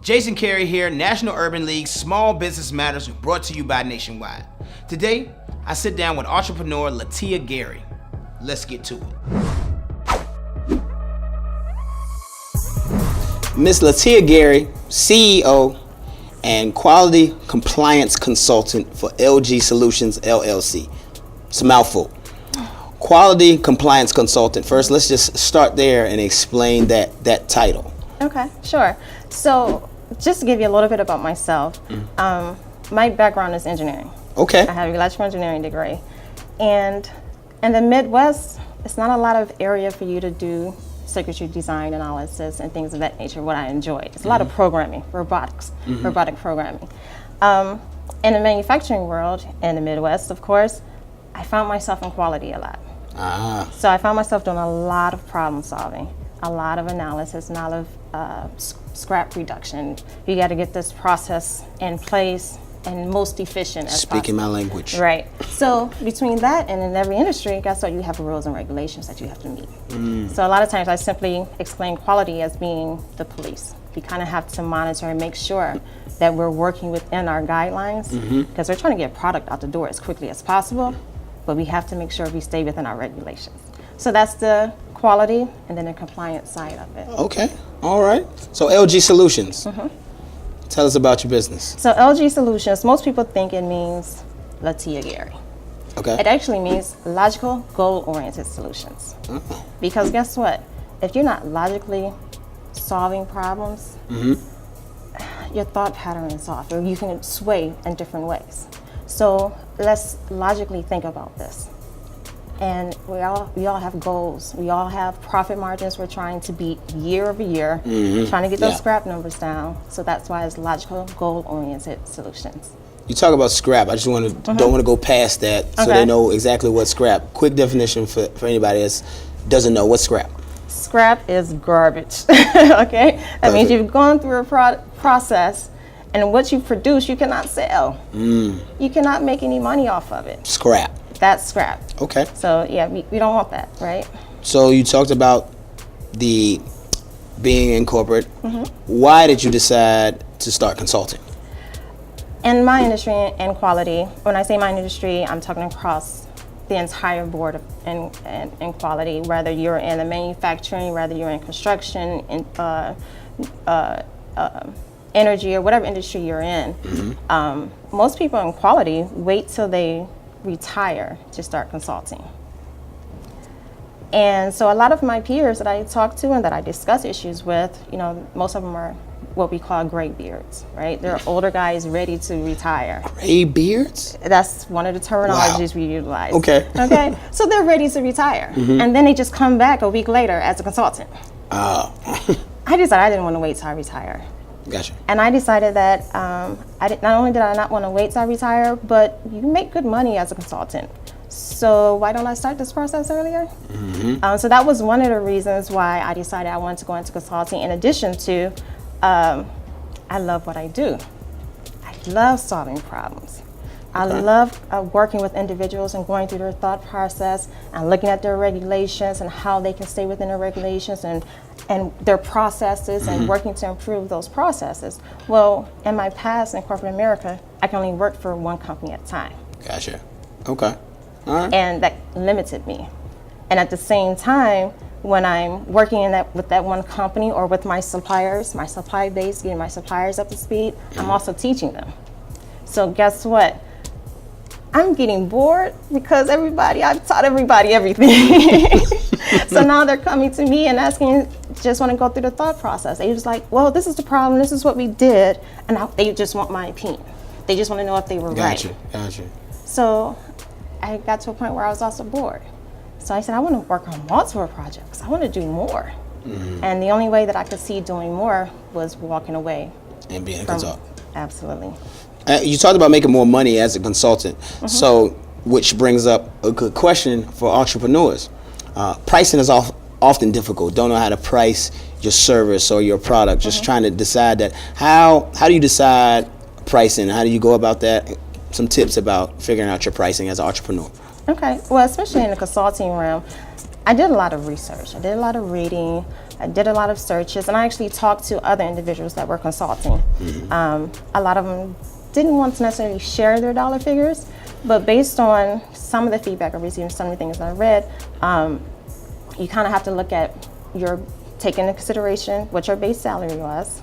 Jason Carey here, National Urban League Small Business Matters, brought to you by Nationwide. Today, I sit down with entrepreneur Latia Gary. Let's get to it. Miss Latia Gary, CEO and Quality Compliance Consultant for LG Solutions, LLC. It's a mouthful. Quality Compliance Consultant. First, let's just start there and explain that title. Okay, sure. So, just to give you a little bit about myself, my background is engineering. Okay. I have an electrical engineering degree. And in the Midwest, it's not a lot of area for you to do circuitry design analysis and things of that nature, what I enjoy. It's a lot of programming, robotic programming. In the manufacturing world, in the Midwest, of course, I found myself in quality a lot. So I found myself doing a lot of problem solving, a lot of analysis, and a lot of scrap reduction. You got to get this process in place and most efficient as Speaking possible. my language. Right. So between that and in every industry, guess what? You have rules and regulations that you have to meet. So a lot of times I simply explain quality as being the police. We kind of have to monitor and make sure that we're working within our guidelines because we're trying to get product out the door as quickly as possible, but we have to make sure we stay within our regulations. So that's the quality and then the compliance side of it. Okay. All right. So LG Solutions. Tell us about your business. So LG Solutions, most people think it means Latia Gary. Okay. It actually means logical, goal-oriented solutions. Because guess what? If you're not logically solving problems, your thought pattern is off, or you can sway in different ways. So let's logically think about this. And we all have goals. We all have profit margins we're trying to beat year over year, trying to get those scrap numbers down. So that's why it's logical, goal-oriented solutions. You talk about scrap. I just don't want to go past that so they know exactly what scrap. Quick definition for anybody that doesn't know what's scrap. Scrap is garbage. Okay, that means you've gone through a process, and what you produce you cannot sell. You cannot make any money off of it. Scrap. That's scrap. Okay. So yeah, we don't want that, right? So you talked about the being in corporate. Why did you decide to start consulting? In my industry and quality, when I say my industry, I'm talking across the entire board of in quality, whether you're in the manufacturing, whether you're in construction, in energy, or whatever industry you're in. Most people in quality wait till they retire to start consulting. And so a lot of my peers that I talk to and that I discuss issues with, most of them are what we call gray beards, right? They're older guys ready to retire. Gray beards? That's one of the terminologies we utilize. Okay. Okay. So they're ready to retire. And then they just come back a week later as a consultant. I decided I didn't want to wait till I retire. Gotcha. And I decided that not only did I not want to wait till I retire, but you make good money as a consultant. So why don't I start this process earlier? So that was one of the reasons why I decided I wanted to go into consulting. In addition to, I love what I do. I love solving problems. I love working with individuals and going through their thought process and looking at their regulations and how they can stay within their regulations and their processes and working to improve those processes. Well, in my past in corporate America, I can only work for one company at a time. Gotcha. Okay. All right. And that limited me. And at the same time, when I'm working with that one company or with my suppliers, my supply base, getting my suppliers up to speed, I'm also teaching them. So guess what? I'm getting bored because I've taught everybody everything. So now they're coming to me and asking, just want to go through the thought process. They just like, well, this is the problem, this is what we did, and they just want my opinion. They just want to know if they were right. Gotcha. So I got to a point where I was also bored. So I said, I want to work on multiple projects. I want to do more. And the only way that I could see doing more was walking away. And being a consultant. Absolutely. You talked about making more money as a consultant. So, which brings up a good question for entrepreneurs. Pricing is often difficult. Don't know how to price your service or your product. Just trying to decide that. How do you decide pricing? How do you go about that? Some tips about figuring out your pricing as an entrepreneur. Okay. Well, especially in the consulting realm, I did a lot of research. I did a lot of reading. I did a lot of searches, and I actually talked to other individuals that were consulting. A lot of them didn't want to necessarily share their dollar figures, but based on some of the feedback I received and some of the things I read, you kind of have to look at take into consideration what your base salary was,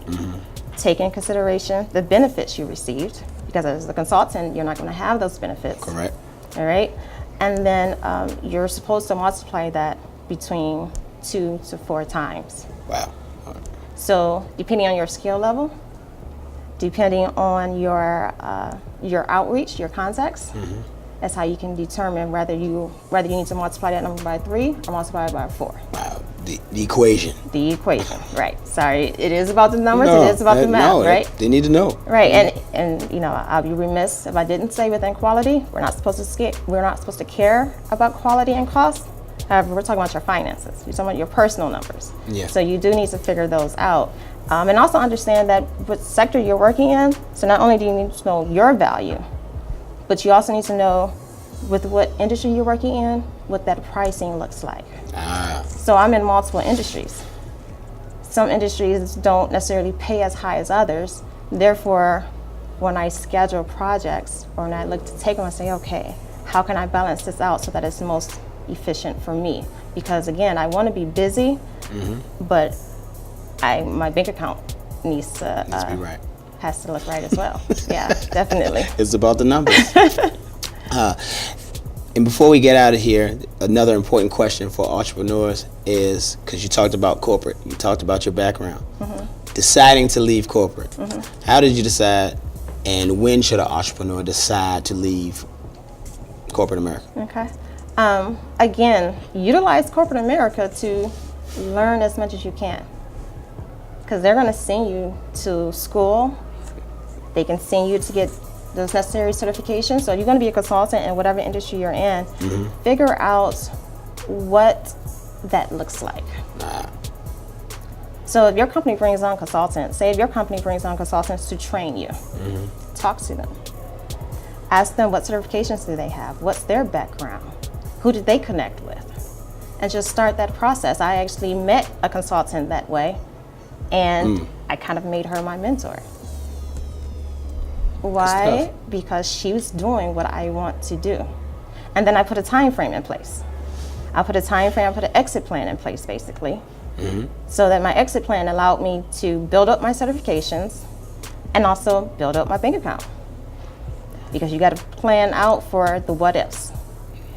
take into consideration the benefits you received, because as a consultant, you're not going to have those benefits. Correct. All right, and then you're supposed to multiply that between 2 to 4 times. Wow. So depending on your skill level, depending on your outreach, your contacts, that's how you can determine whether you need to multiply that number by 3 or multiply it by 4. Wow. The equation. The equation, right. Sorry, it is about the numbers, it is about the math, right? They need to know. Right, and you know, I'll be remiss if I didn't say within quality, we're not supposed to care about quality and cost. However, we're talking about your finances. You're talking about your personal numbers. Yeah. So you do need to figure those out. And also understand that what sector you're working in, so not only do you need to know your value, but you also need to know with what industry you're working in, what that pricing looks like. So I'm in multiple industries. Some industries don't necessarily pay as high as others. Therefore, when I schedule projects or when I look to take them, I say, okay, how can I balance this out so that it's most efficient for me? Because again, I want to be busy, but my bank account needs to be right. Has to look right as well. Yeah, definitely. It's about the numbers. And before we get out of here, another important question for entrepreneurs is, because you talked about corporate, you talked about your background, deciding to leave corporate. How did you decide, and when should an entrepreneur decide to leave corporate America? Okay. Again, utilize corporate America to learn as much as you can, because they're going to send you to school. They can send you to get those necessary certifications. So you're going to be a consultant in whatever industry you're in. Figure out what that looks like. So if your company brings on consultants, say if your company brings on consultants to train you, talk to them. Ask them what certifications do they have, what's their background, who did they connect with, and just start that process. I actually met a consultant that way, and I kind of made her my mentor. Why? Because she was doing what I want to do. And then I put a time frame in place. I put an exit plan in place, basically. So that my exit plan allowed me to build up my certifications and also build up my bank account. Because you got to plan out for the what ifs.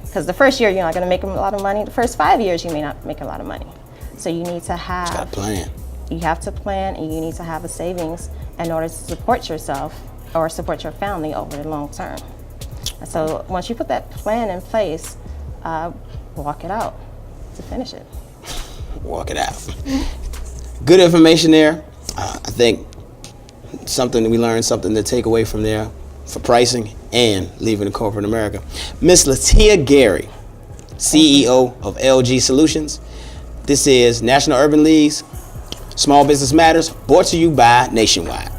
Because the first year you're not going to make a lot of money. The first 5 years you may not make a lot of money. So you need to have Got a plan. You have to plan, and you need to have a savings in order to support yourself or support your family over the long term. So once you put that plan in place, walk it out to finish it. Walk it out. Good information there. I think we learned something to take away from there for pricing and leaving the corporate America. Miss Latia Carey, CEO of LG Solutions. This is National Urban League's Small Business Matters, brought to you by Nationwide.